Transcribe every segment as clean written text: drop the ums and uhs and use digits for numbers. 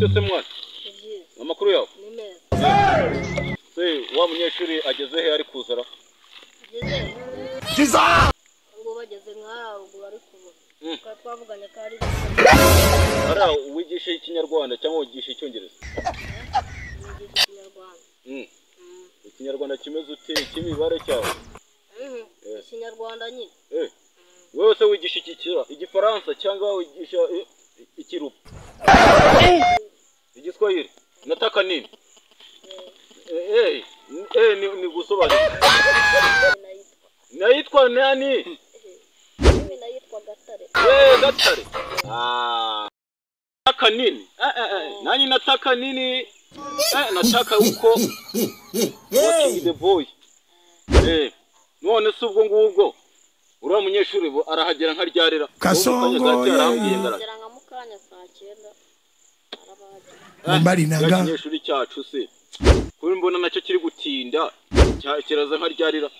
Bite se mwana? Amakuru yawe? Ni meza. Se wa munyeshuri ageze he ari kuzara? Kiza! Ngo bageze nka ubwo bari kuvuga. Twavuganye kari. Ara wigisha ikinyarwanda cyangwa wigisha icyongereza? Wigisha ikinyarwanda. Ikinyarwanda kimeze ute kimibare cyawe? Ikinyarwanda nyine. Wewe se wigisha igifaransa cyangwa wigisha ikirupa? Igiswahili. Nataka nini? Ni gusobanura. Naitwa nani? Mimi naitwa Gatare. Gatare. Nataka nini? Nani nataka nini? Nataka uko watching the boy. None se ubwo ngubwo ura munyeshuri arahagera nka ryarira. Kasongo yagera nka mukanya saa 9. Mbari nanga. Munyeshuri cyacu se. Kuri mbona nacyo kiri gutinda. Kiraza nka ryarira.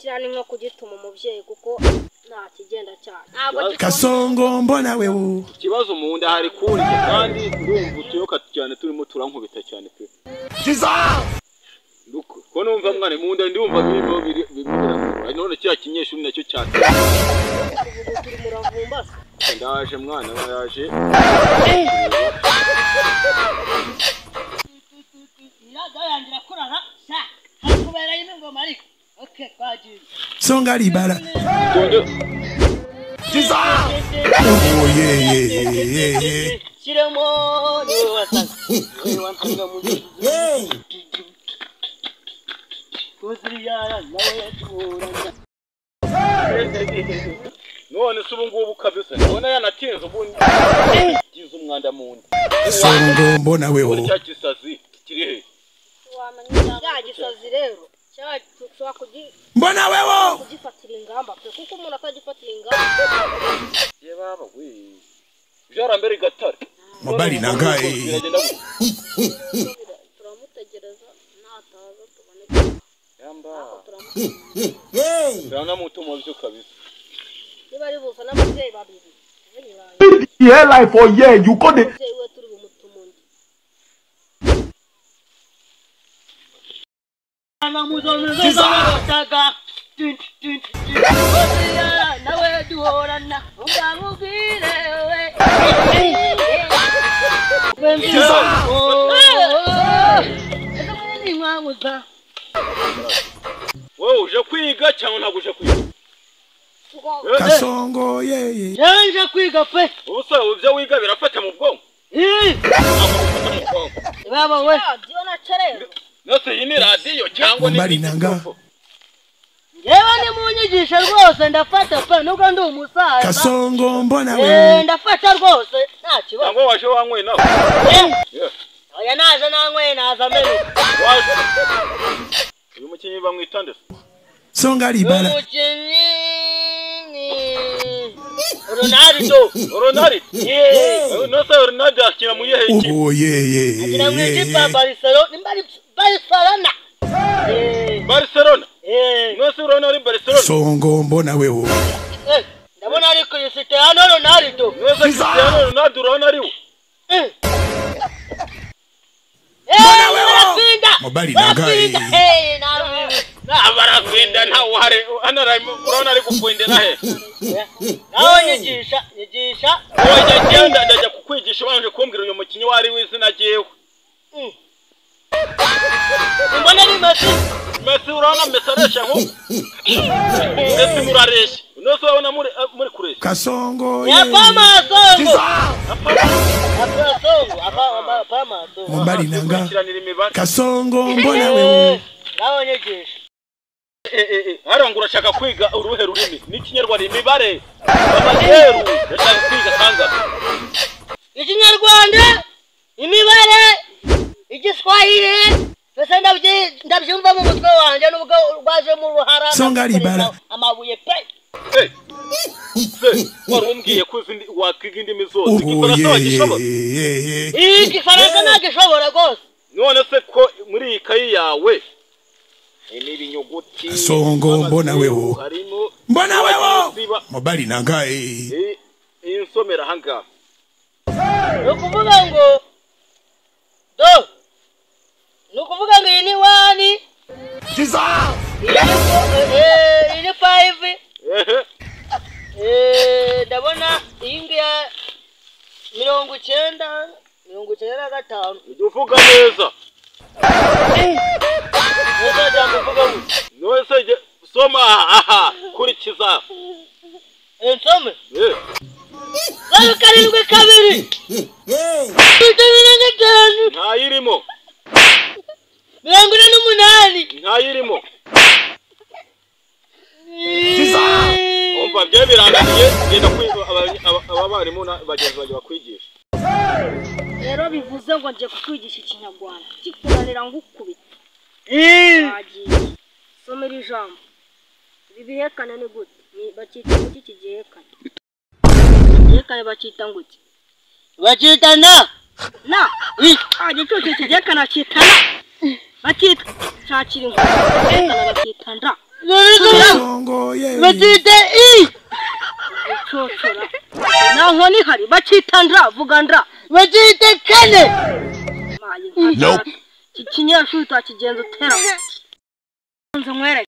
Kirani nko kugituma umuvyeyi kuko nta kigenda cyane. Kasongo mbona wewe. Kibazo mu nda hari kurya kandi ndumva utuyoka cyane turimo turankubita cyane pe. Kiza! Ko numva mwana mu nda ndumva biri none cya kinyeshuri nacyo cyane. Turi muravumba. Ndaje mwana yaje. Yangira kurara sha hakubera ingoma ariko okay kwaje Songa libala Kiza Chiremo ni wasanga mundi Kozriyara nawe turana None subu ngubu kabisa none yanatinze ubundi gize umwanda mu nda Songo mbona wewe cya kisazi kiri he wamenya gisazi rero cyashobora mbona wewe kugifatira ingamba kuko umuntu atagifatira ingamba ye baba we jara mbere Gatare mabali nangaye turamutegereza nataza tubone yamba Rana mutumo byo kabisa niba ari buza n'ababyeyi babiri yeah life for yeah you got it Ana muzomezo bataka nawe duhorana ungangubire we wewe uje kwiga cyangwa ntaguje kwiga Kasongo yeye yanje kwiga pe ubuse ubyo wiga birafata mu bwonko baba we diona cherero nose yini radio cyangwa ni nanga yewe ni munyigisha rwose ndafata pe nubwo ndi umusaza Kasongo mbona wewe ndafata rwose nta kibazo cyangwa waje wanywe nawe oya naza nanywe naza mbere uyu mukinyi bamwitande Songa libala Ronaldo nose Ronaldo akina mu yehe iki yeah akina mu Barcelona nose Ronaldo Barcelona Songo mbona wewe ndabona ari Cristiano Ronaldo nose Cristiano Ronaldo Ronaldo mbona wewe mabali nangaye barakwenda ntawe uhari urabona ari kukwendera he nawe nyigisha oya genda ndajya kukwigisha banje kumbwira uyu mukinyi wari w'izina jewe mbona ni Messi urabona Messi aresha nko Messi muraresha nose urabona muri kuresha Kasongo ya Pamasongo mabali nanga Kasongo mbona wewe nawe nyigisha harangura shaka kwiga uruhe rurimi n'ikinyarwanda imibare amazeru ndashaka kwiga kanga ikinyarwanda imibare igiswahili pese ndabyumva mu mutwe wanjye nubwo rwaje mu ruhara Songa libala amabuye pe warumbwiye ko wakwiga indimi zose igifaransa wagishobora igifaransa ntagishobora rwose none se ko muri iyi kayi yawe n'ibinyuguti Songo mbona wewe mabali nangaye insomera hanga ukuvuga ngo So nukuvuga ngo iyi ni 1 iyi ni 5 ndabona iyi ngiya 95 ujye uvuga neza nose soma aha kurikiza nsome karindwi kabiri ntayirimo 48 ntayirimo umva bye biranganiye genda abarimu bagenzi baje bakwigisha rero bivuze ngo nje kukwigisha ikinyarwanda kikunanira ngukubita somera ijambo bibihekana ni gute bakita iki kigihekana igihekana bakita ngute bakita na igicucu kigihekana kitana bakita shakira ingukana bakita nda bakita icocora naho ni hari bakita ndra vuga ndra bakita kane kinyeshuri utakigenza utera nze mwere